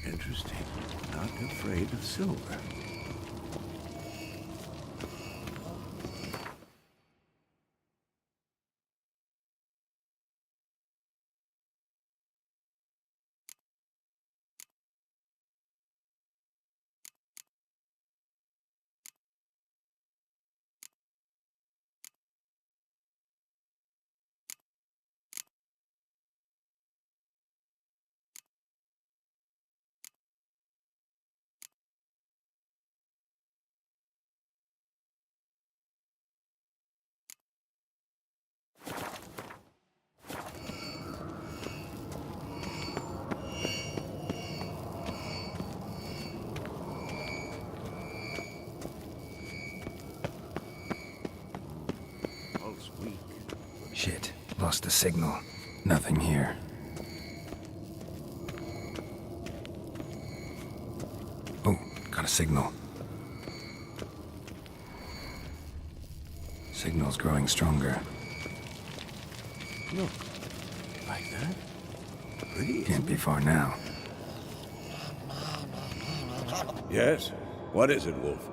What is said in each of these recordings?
Interesting. Not afraid of silver. Pulse weak. Shit. Lost the signal. Nothing here. Oh, got a signal. Signal's growing stronger. Look. Like that? Pretty. Can't be far now. Yes? What is it, Wolf?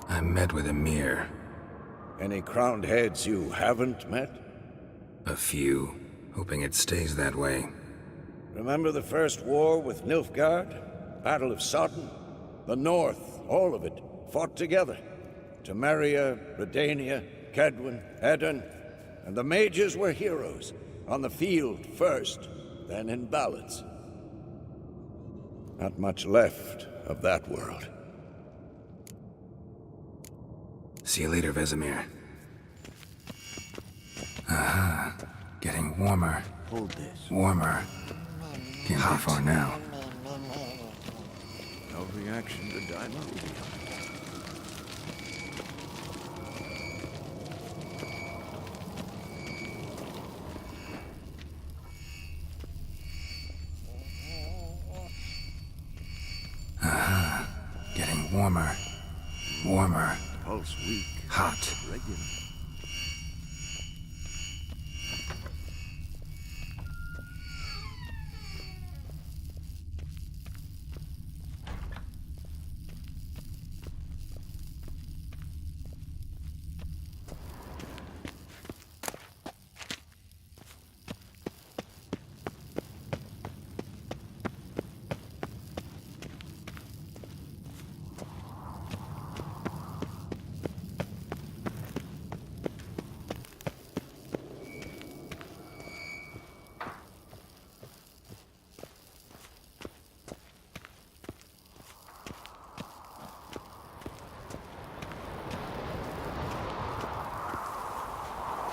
I met with Emir. Any crowned heads you haven't met? A few. Hoping it stays that way. Remember the first war with Nilfgaard? Battle of Sodden? The North, all of it, fought together. Temeria, Redania, Kedwen, Edirn, and the mages were heroes. On the field first, then in ballads. Not much left of that world. See you later, Vesemir. Aha. Getting warmer. Hold this. Warmer. Can't be far now. No reaction to dynamite. Aha. Getting warmer. Warmer. Pulse weak. Hot. Regular.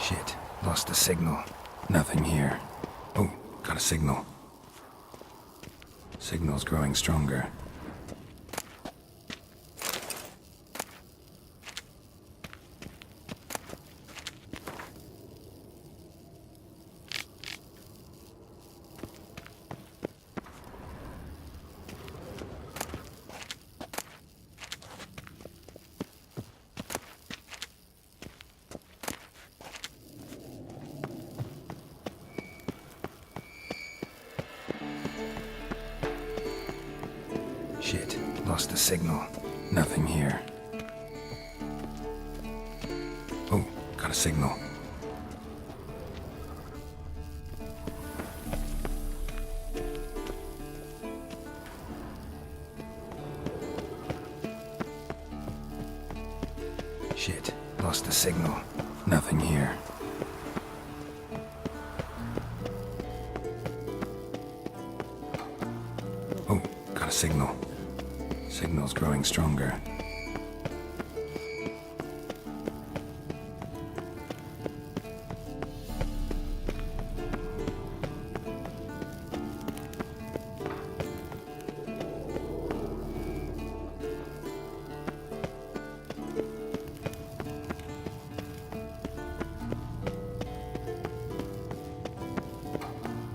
Shit. Lost the signal. Nothing here. Oh, got a signal. Signal's growing stronger. Shit. Lost the signal. Nothing here. Oh, got a signal. Shit. Lost the signal. Nothing here. Oh, got a signal. Signal's growing stronger.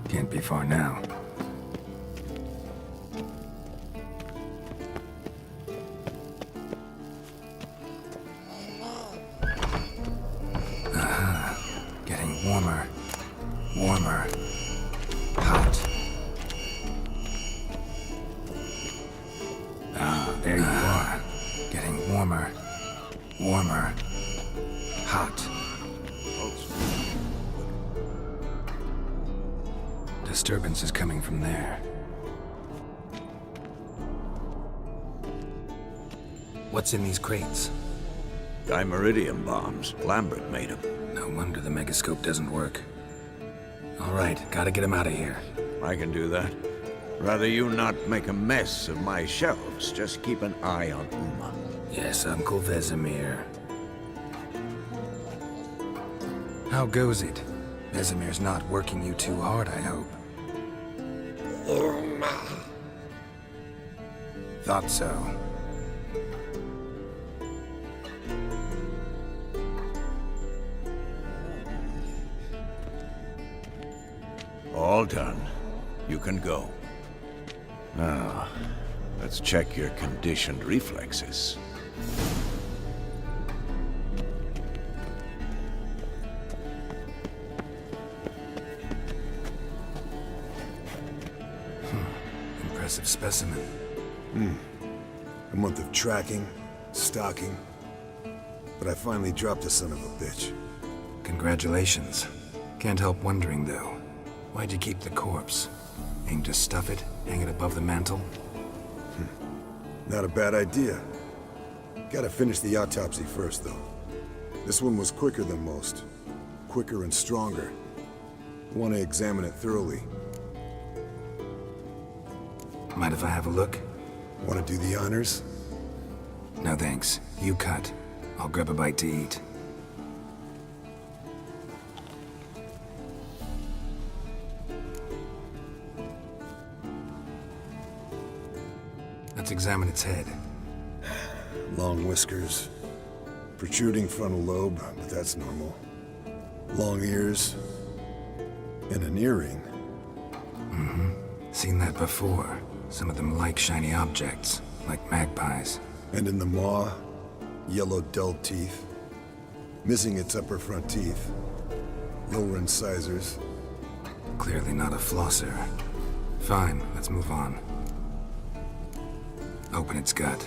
Can't be far now. Getting warmer. Warmer. Hot. disturbance is coming from there. What's in these crates? Dimeridium bombs. Lambert made them. No wonder the megascope doesn't work. All right, gotta get him out of here. I can do that. Rather you not make a mess of my shelves. Just keep an eye on Uma. Yes, Uncle Vesemir. How goes it? Vesemir's not working you too hard, I hope. Thought so. All done. You can go. Now, let's check your conditioned reflexes. Impressive specimen. A month of tracking, stalking, but I finally dropped the son of a bitch. Congratulations. Can't help wondering, though. Why'd you keep the corpse? Aim to stuff it? Hang it above the mantle? Not a bad idea. Gotta finish the autopsy first, though. This one was quicker than most. Quicker and stronger. Want to examine it thoroughly. Mind if I have a look? Want to do the honors? No thanks. You cut. I'll grab a bite to eat. Let's examine its head. Long whiskers. Protruding frontal lobe, but that's normal. Long ears. And an earring. Seen that before. Some of them like shiny objects, like magpies. And in the maw, yellow dull teeth. Missing its upper front teeth. Lower incisors. Clearly not a flosser. Fine, let's move on. Open its gut.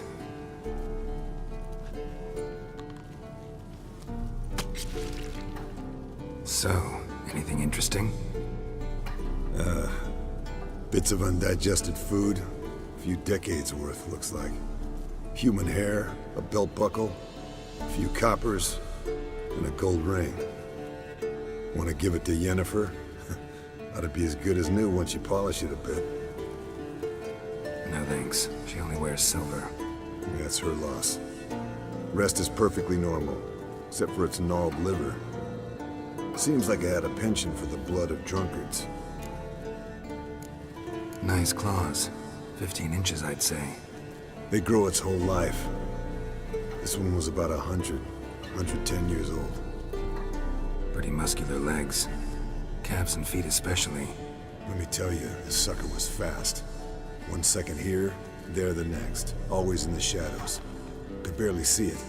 So, anything interesting? Bits of undigested food. A few decades worth, looks like. Human hair, a belt buckle, a few coppers, and a gold ring. Want to give it to Yennefer? Ought to be as good as new once you polish it a bit. No thanks. She only wears silver. That's her loss. Rest is perfectly normal, except for its gnarled liver. Seems like I had a penchant for the blood of drunkards. Nice claws. 15 inches, I'd say. They grow its whole life. This one was about 110 years old. Pretty muscular legs. Calves and feet especially. Let me tell you, this sucker was fast. 1 second here, there the next. Always in the shadows. Could barely see it.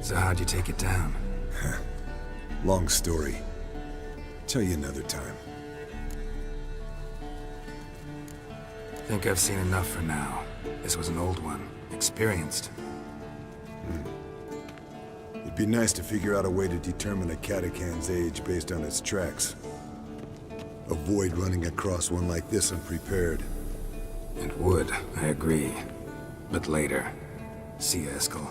So how'd you take it down? Long story. Tell you another time. Think I've seen enough for now. This was an old one. Experienced. It'd be nice to figure out a way to determine a Catacan's age based on its tracks. Avoid running across one like this unprepared. It would, I agree. But later. See you, Eskel.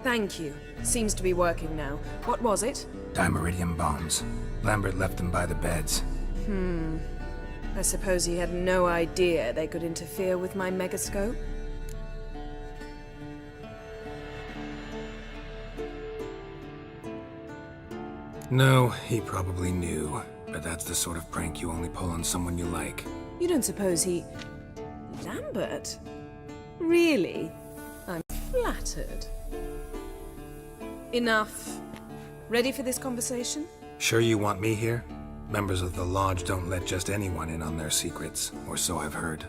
Thank you. Seems to be working now. What was it? Dimeridium bombs. Lambert left them by the beds. I suppose he had no idea they could interfere with my megascope? No, he probably knew. But that's the sort of prank you only pull on someone you like. You don't suppose he... Lambert? Really? I'm flattered. Enough. Ready for this conversation? Sure you want me here? Members of the Lodge don't let just anyone in on their secrets, or so I've heard.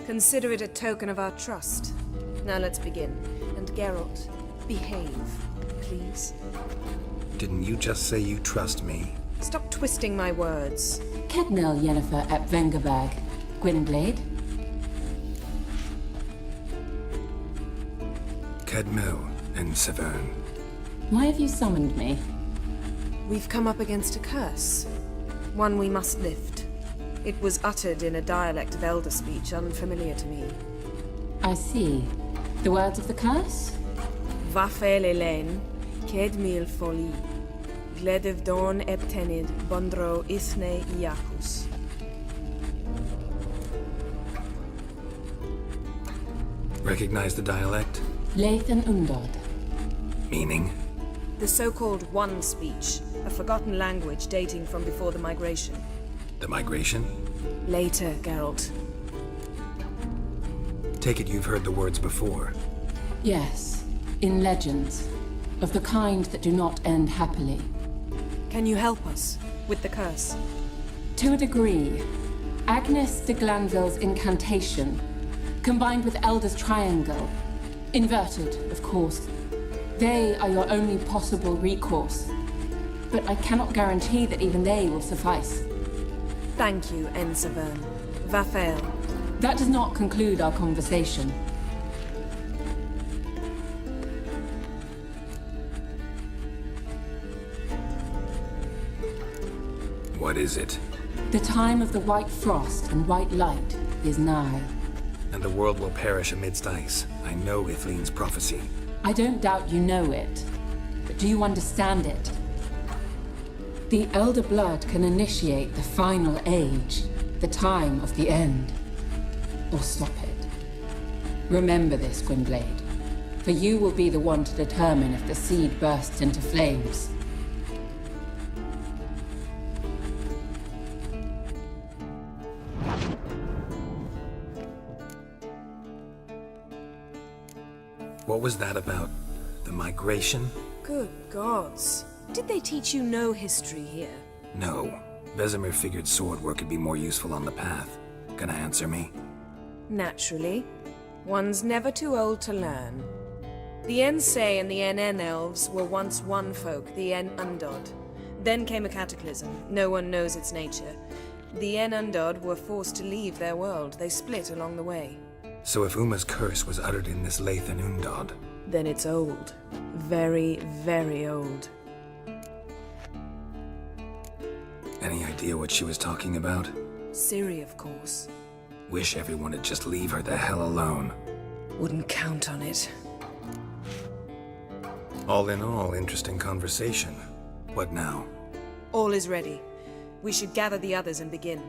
Consider it a token of our trust. Now let's begin. And Geralt, behave, please. Didn't you just say you trust me? Stop twisting my words. Kednel Yennefer at Vengerberg. Gwynblade? Kedmil and Severn. Why have you summoned me? We've come up against a curse. One we must lift. It was uttered in a dialect of Elder speech unfamiliar to me. I see. The words of the curse? Vafel Elaine, Kedmil Foli, Gledev Dawn Eptenid, Bondro Isne Iacus. Recognize the dialect? Lathan Undod. Meaning? The so-called One speech, a forgotten language dating from before the migration. The migration? Later, Geralt. Take it you've heard the words before. Yes, in legends. Of the kind that do not end happily. Can you help us with the curse? To a degree. Agnes de Glanville's incantation, combined with Elder's triangle, inverted, of course. They are your only possible recourse. But I cannot guarantee that even they will suffice. Thank you, Ensevern. Vafel. That does not conclude our conversation. What is it? The time of the white frost and white light is nigh. And the world will perish amidst ice. I know Ithleen's prophecy. I don't doubt you know it, but do you understand it? The Elder Blood can initiate the final age, the time of the end, or stop it. Remember this, Gwynblade, for you will be the one to determine if the seed bursts into flames. What was that about? The migration? Good gods. Did they teach you no history here? No. Vesemir figured sword work could be more useful on the path. Gonna answer me? Naturally. One's never too old to learn. The Ensei and the NN elves were once one folk, the En Undod. Then came a cataclysm. No one knows its nature. The En Undod were forced to leave their world. They split along the way. So if Uma's curse was uttered in this Lathan Undod, Then it's old. Very, very old. any idea what she was talking about? Ciri, of course. Wish everyone would just leave her the hell alone. Wouldn't count on it. All in all, interesting conversation. What now? All is ready. We should gather the others and begin.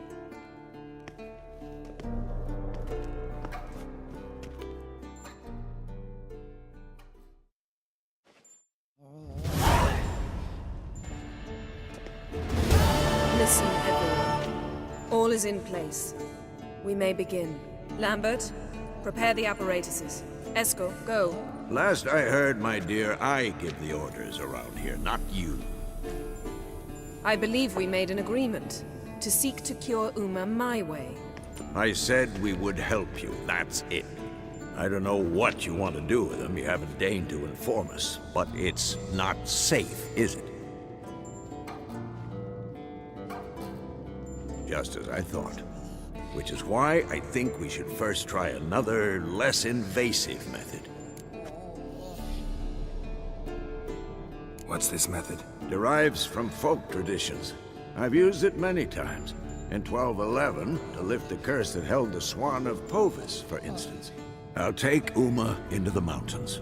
Listen, everyone. All is in place. We may begin. Lambert, prepare the apparatuses. Eskel, go. Last I heard, my dear, I give the orders around here, not you. I believe we made an agreement to seek to cure Uma my way. I said we would help you, that's it. I don't know what you want to do with them, you haven't deigned to inform us, but it's not safe, is it? Just as I thought. Which is why I think we should first try another, less invasive method. What's this method? Derives from folk traditions. I've used it many times. In 1211, to lift the curse that held the Swan of Povis, for instance. I'll take Uma into the mountains.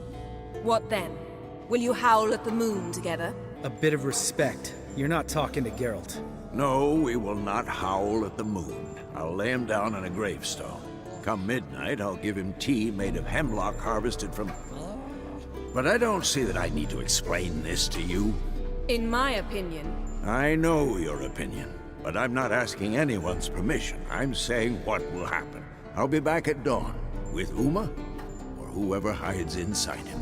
What then? Will you howl at the moon together? A bit of respect. You're not talking to Geralt. No, we will not howl at the moon. I'll lay him down on a gravestone. Come midnight, I'll give him tea made of hemlock harvested from... But I don't see that I need to explain this to you. In my opinion, I know your opinion, but I'm not asking anyone's permission. I'm saying what will happen. I'll be back at dawn, with Uma, or whoever hides inside him.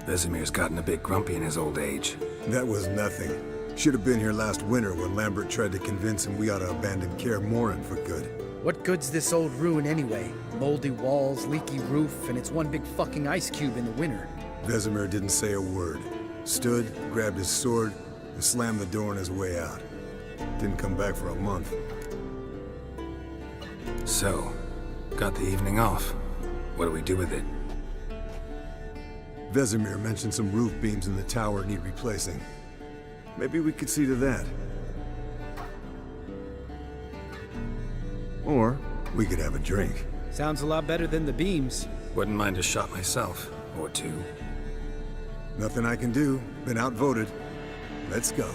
Vesemir's gotten a bit grumpy in his old age. That was nothing. Should have been here last winter when Lambert tried to convince him we ought to abandon Kaer Morhen for good. What good's this old ruin anyway? Moldy walls, leaky roof, and it's one big fucking ice cube in the winter. Vesemir didn't say a word. Stood, grabbed his sword, and slammed the door on his way out. Didn't come back for a month. So, got the evening off. What do we do with it? Vesemir mentioned some roof beams in the tower need replacing. Maybe we could see to that. Or we could have a drink. Sounds a lot better than the beams. Wouldn't mind a shot myself, or two. Nothing I can do. Been outvoted. Let's go.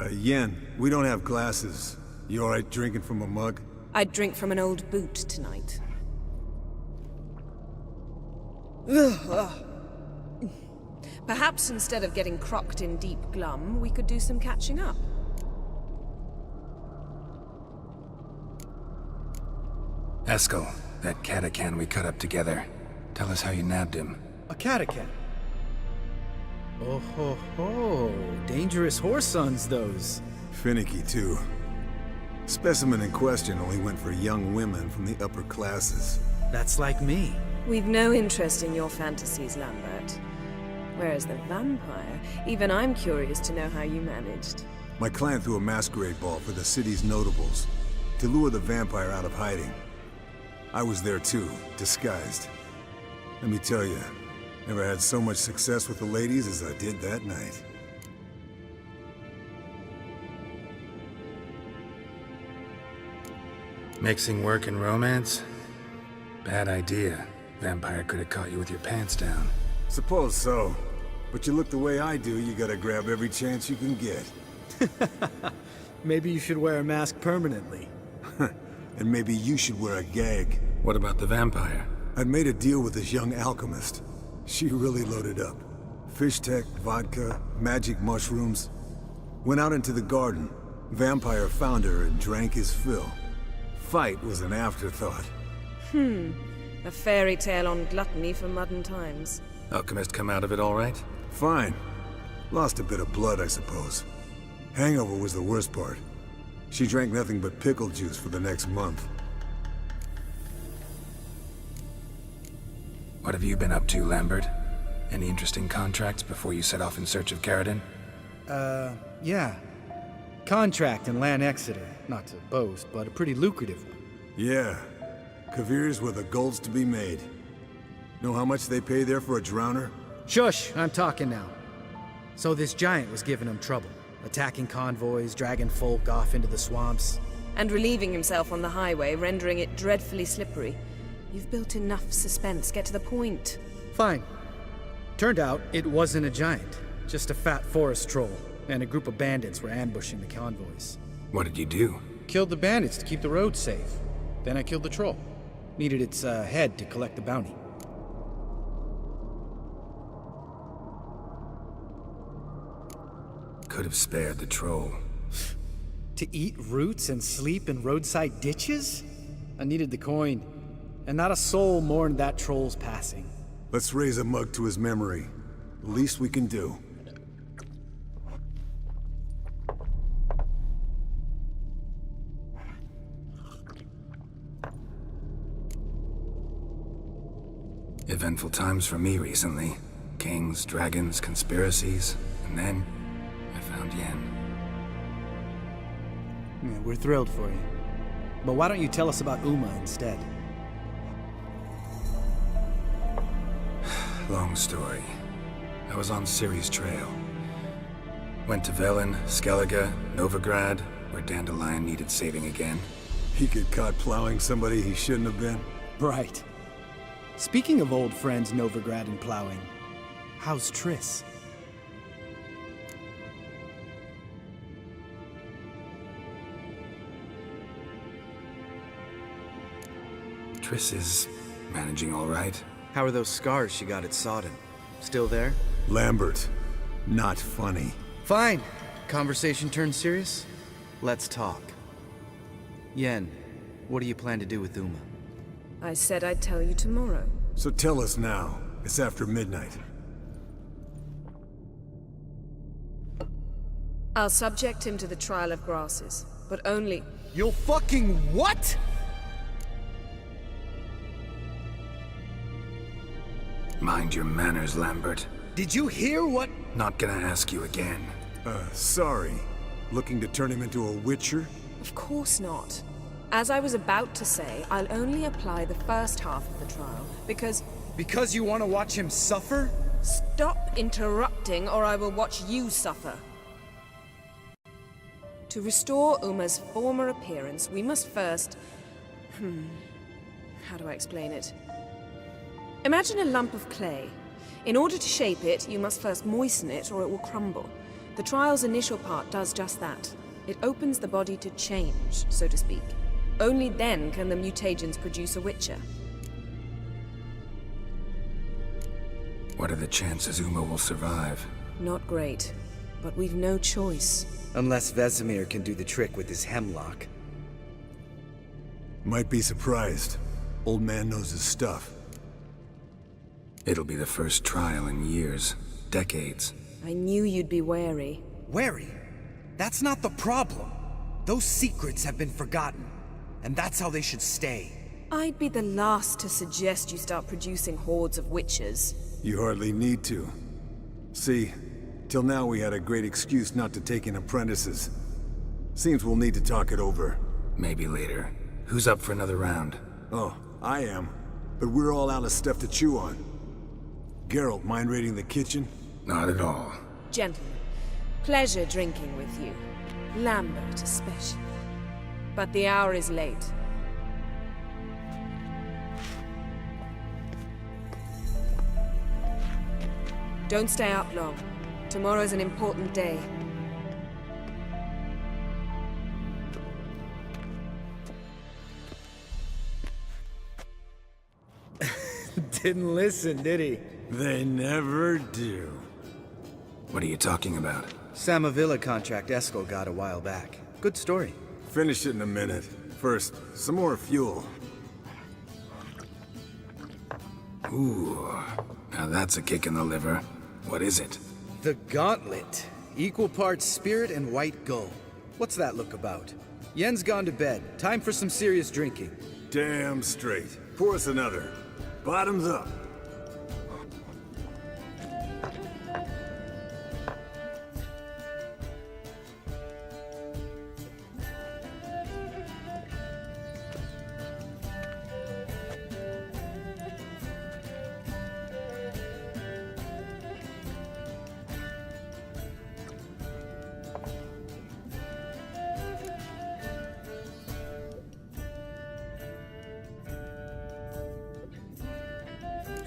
Yen, we don't have glasses. You alright drinking from a mug? I'd drink from an old boot tonight. Perhaps instead of getting crocked in deep glum, we could do some catching up. Eskel, that Catacan we cut up together. Tell us how you nabbed him. A Catacan. Oh ho ho. Dangerous horse sons, those. Finicky, too. Specimen in question only went for young women from the upper classes. That's like me. We've no interest in your fantasies, Lambert. Whereas the vampire, even I'm curious to know how you managed. My clan threw a masquerade ball for the city's notables to lure the vampire out of hiding. I was there too, disguised. Let me tell you, never had so much success with the ladies as I did that night. Mixing work and romance? Bad idea. Vampire could have caught you with your pants down. Suppose so. But you look the way I do, you gotta grab every chance you can get. Maybe you should wear a mask permanently. And maybe you should wear a gag. What about the vampire? I'd made a deal with this young alchemist. She really loaded up. Fish tech, vodka, magic mushrooms. Went out into the garden. Vampire found her and drank his fill. Fight was an afterthought. A fairy tale on gluttony for modern times. Alchemist come out of it all right? Fine. Lost a bit of blood, I suppose. Hangover was the worst part. She drank nothing but pickle juice for the next month. What have you been up to, Lambert? Any interesting contracts before you set off in search of Caridin? Yeah. Contract in Lan Exeter. Not to boast, but a pretty lucrative one. Yeah. Kavir's were the gold's to be made. Know how much they pay there for a drowner? Shush! I'm talking now. So this giant was giving him trouble. Attacking convoys, dragging folk off into the swamps. And relieving himself on the highway, rendering it dreadfully slippery. You've built enough suspense. Get to the point. Fine. Turned out it wasn't a giant. Just a fat forest troll. And a group of bandits were ambushing the convoys. What did you do? Killed the bandits to keep the roads safe. Then I killed the troll. Needed its head to collect the bounty. Could have spared the troll. To eat roots and sleep in roadside ditches? I needed the coin. And not a soul mourned that troll's passing. Let's raise a mug to his memory. The least we can do. Eventful times for me recently. Kings, dragons, conspiracies, and then I found Yen. Yeah, we're thrilled for you. But why don't you tell us about Uma instead? Long story. I was on Ciri's trail. Went to Velen, Skellige, Novigrad, where Dandelion needed saving again. He get caught plowing somebody he shouldn't have been? Right. Speaking of old friends Novigrad and plowing, how's Triss? Triss is managing all right. How are those scars she got at Sodden? Still there? Lambert, not funny. Fine. Conversation turned serious? Let's talk. Yen, what do you plan to do with Uma? I said I'd tell you tomorrow. So tell us now. It's after midnight. I'll subject him to the trial of grasses, but only... You'll fucking what? Mind your manners, Lambert. Did you hear what? Not gonna ask you again. Sorry. Looking to turn him into a witcher? Of course not. As I was about to say, I'll only apply the first half of the trial, because... Because you want to watch him suffer? Stop interrupting, or I will watch you suffer. To restore Uma's former appearance, we must first... How do I explain it? Imagine a lump of clay. In order to shape it, you must first moisten it, or it will crumble. The trial's initial part does just that. It opens the body to change, so to speak. Only then can the mutagens produce a Witcher. What are the chances Uma will survive? Not great, but we've no choice. Unless Vesemir can do the trick with his hemlock. Might be surprised. Old man knows his stuff. It'll be the first trial in years, decades. I knew you'd be wary. Wary? That's not the problem. Those secrets have been forgotten. And that's how they should stay. I'd be the last to suggest you start producing hordes of witches. You hardly need to. See, till now we had a great excuse not to take in apprentices. Seems we'll need to talk it over. Maybe later. Who's up for another round? Oh, I am. But we're all out of stuff to chew on. Geralt, mind raiding the kitchen? Not at all. Gentlemen, pleasure drinking with you. Lambert especially. But the hour is late. Don't stay up long. Tomorrow's an important day. Didn't listen, did he? They never do. What are you talking about? Samavilla contract Eskel got a while back. Good story. Finish it in a minute. First, some more fuel. Ooh, now that's a kick in the liver. What is it? The Gauntlet. Equal parts spirit and white gull. What's that look about? Yen's gone to bed. Time for some serious drinking. Damn straight. Pour us another. Bottoms up.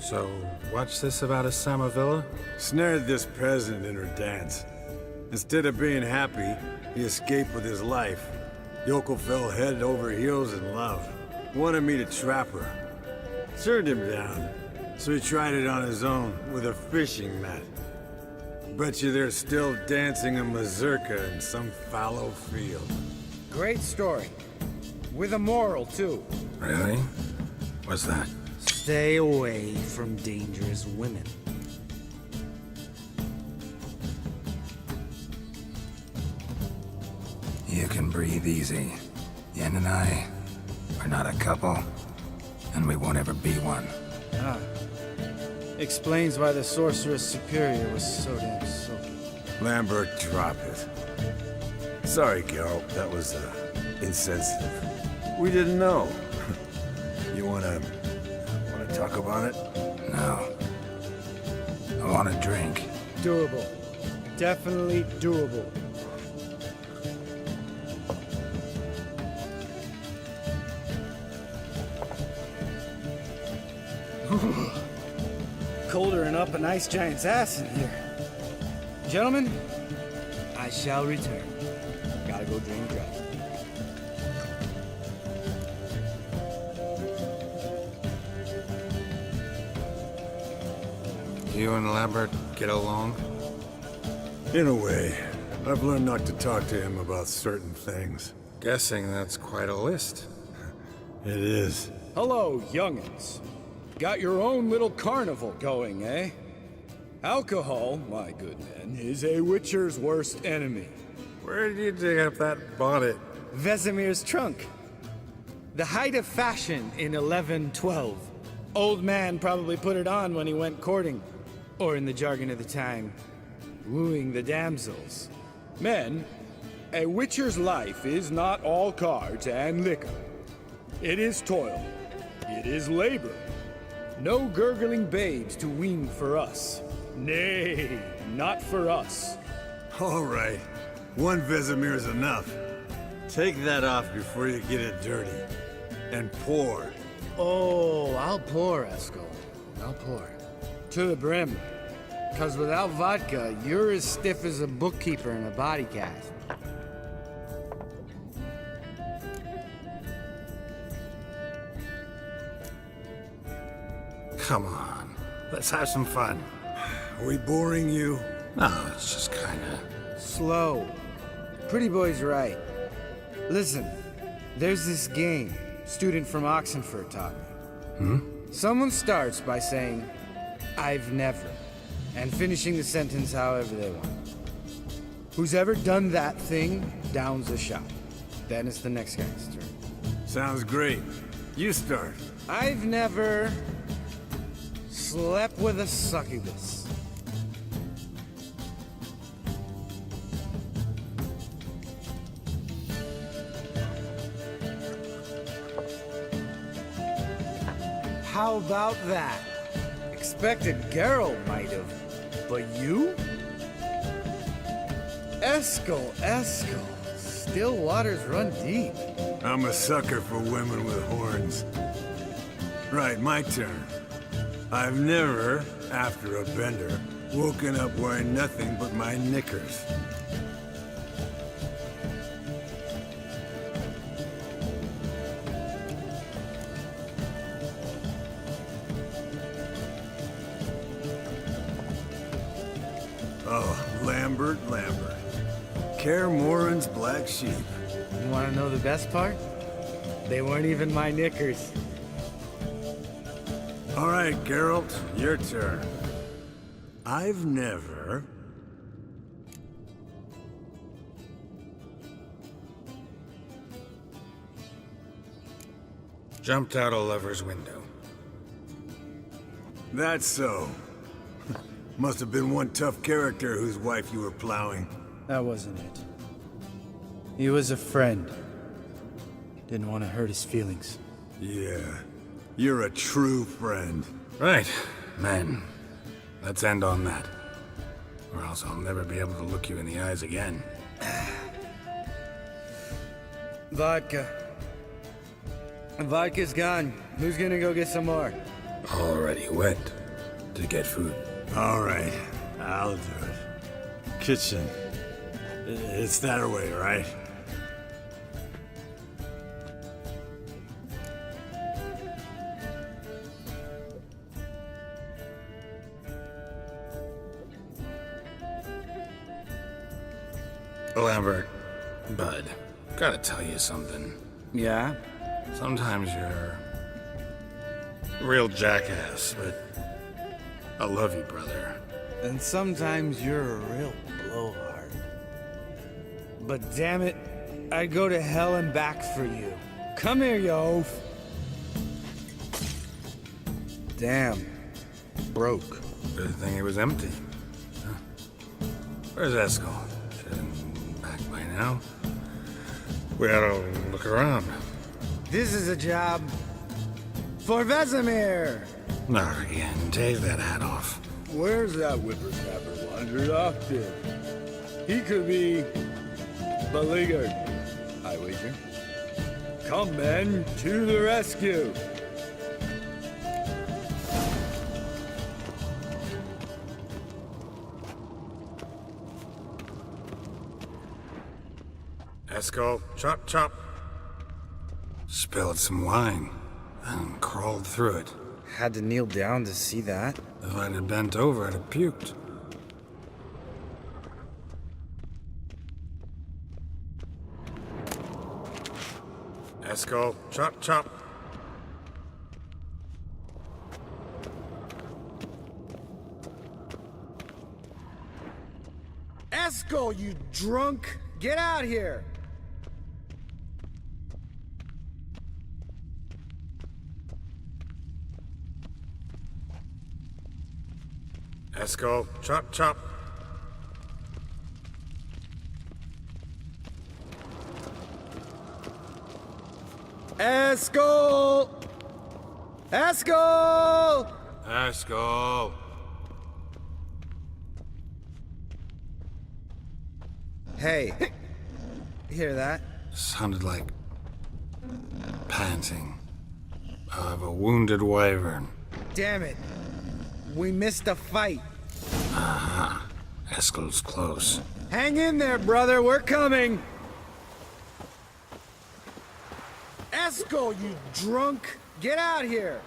So, what's this about a Samavilla? Snared this peasant in her dance. Instead of being happy, he escaped with his life. Yoko fell head over heels in love. Wanted me to trap her. Turned him down, so he tried it on his own with a fishing mat. Bet you they're still dancing a mazurka in some fallow field. Great story. With a moral, too. Really? What's that? Stay away from dangerous women. You can breathe easy. Yen and I are not a couple, and we won't ever be one. Explains why the Sorceress Superior was so damn sulky. Lambert, drop it. Sorry, Geralt, that was, insensitive. We didn't know. You wanna talk about it? No. I want a drink. Doable. Definitely doable. Colder than up a nice giant's ass in here. Gentlemen, I shall return. Gotta go drain dry. You and Lambert get along? In a way. I've learned not to talk to him about certain things. Guessing that's quite a list. It is. Hello, young'uns. Got your own little carnival going, eh? Alcohol, my good men, is a Witcher's worst enemy. Where did you dig up that bonnet? Vesemir's trunk. The height of fashion in 1112. Old man probably put it on when he went courting. Or in the jargon of the time, wooing the damsels. Men, a Witcher's life is not all cards and liquor. It is toil. It is labor. No gurgling babes to wean for us. Nay, not for us. All right. One Vesemir is enough. Take that off before you get it dirty. And pour. Oh, I'll pour, Eskel. I'll pour. To the brim. 'Cause without vodka, you're as stiff as a bookkeeper in a body cast. Come on. Let's have some fun. Are we boring you? No, it's just kinda... Slow. Pretty boy's right. Listen, there's this game student from Oxenford taught me. Someone starts by saying, I've never, and finishing the sentence however they want. Who's ever done that thing downs a shot. Then it's the next guy's turn. Sounds great. You start. I've never slept with a succubus. How about that? Expected Geralt might have, but you? Eskel. Still waters run deep. I'm a sucker for women with horns. Right, my turn. I've never, after a bender, woken up wearing nothing but my knickers. Oh, Lambert. Kaer Morhen's black sheep. You want to know the best part? They weren't even my knickers. All right, Geralt, your turn. I've never... Jumped out a lover's window. That's so. Must have been one tough character whose wife you were plowing. That wasn't it. He was a friend. Didn't want to hurt his feelings. Yeah, you're a true friend. Right, men. Let's end on that. Or else I'll never be able to look you in the eyes again. Vodka. Vodka's gone. Who's gonna go get some more? Already went to get food. All right, I'll do it. Kitchen. It's that way, right? Lambert, bud, gotta tell you something. Yeah? Sometimes you're a real jackass, but I love you, brother. And sometimes you're a real blowhard. But damn it, I'd go to hell and back for you. Come here, you oaf. Damn. Broke. Good thing it was empty. Huh. Where's Eskel? Should have been back by now. We ought to look around. This is a job for Vesemir. Ian, take that hat off. Where's that whippersnapper wandered off to? He could be beleaguered, I wager. Come, men, to the rescue! Eskel, chop chop. Spilled some wine and crawled through it. Had to kneel down to see that. If I'd have bent over, I'd have puked. Eskel, chop chop. Eskel, you drunk! Get out here! Eskel, chop chop. Eskel! Eskel! Eskel. Hey, hear that? Sounded like panting of a wounded wyvern. Damn it. We missed a fight. Eskel's close. Hang in there, brother. We're coming. Eskel, you drunk! Get out here!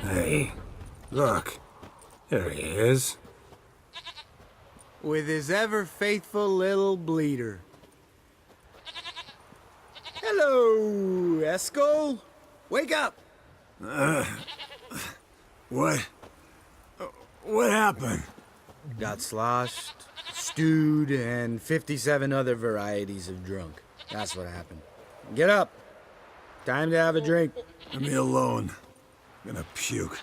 Hey, look. There he is. With his ever-faithful little bleeder. Hello, Eskel. Wake up! What? What happened? Got sloshed, stewed, and 57 other varieties of drunk. That's what happened. Get up. Time to have a drink. Leave me alone. I'm gonna puke.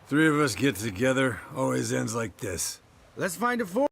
Three of us get together, always ends like this. Let's find a fourth.